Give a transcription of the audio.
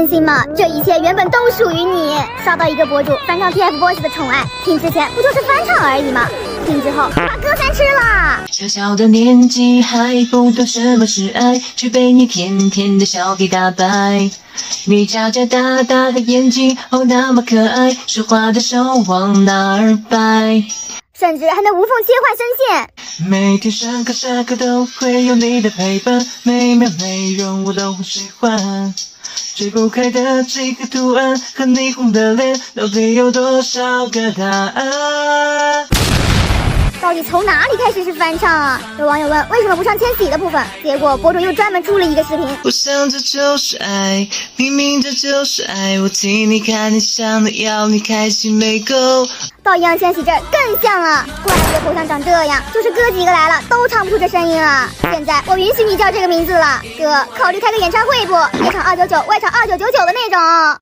甘心吗？这一切原本都属于你。刷到一个博主翻唱 TFBOYS 的宠爱，听之前不就是翻唱而已吗？听之后把歌单吃了。小小的年纪还不懂什么是爱，却被你甜甜的笑给打败。你眨眨大大的眼睛，哦那么可爱，说话的手往哪儿摆？甚至还能无缝切换声线。每天上课下课都会有你的陪伴，每秒每容我都喜欢。追不开的几个图案和你红的脸，到底有多少个答案？到底从哪里开始是翻唱啊？有网友问为什么不唱千玺的部分，结果博主又专门出了一个视频。我想这就是爱，明明这就是爱，我替你看，你想的要你开心没够。到易烊千玺这儿更像了，怪不得头像长这样，就是哥几个来了都唱不出这声音了。现在我允许你叫这个名字了，哥，考虑开个演唱会不？内场299，外场2999的那种。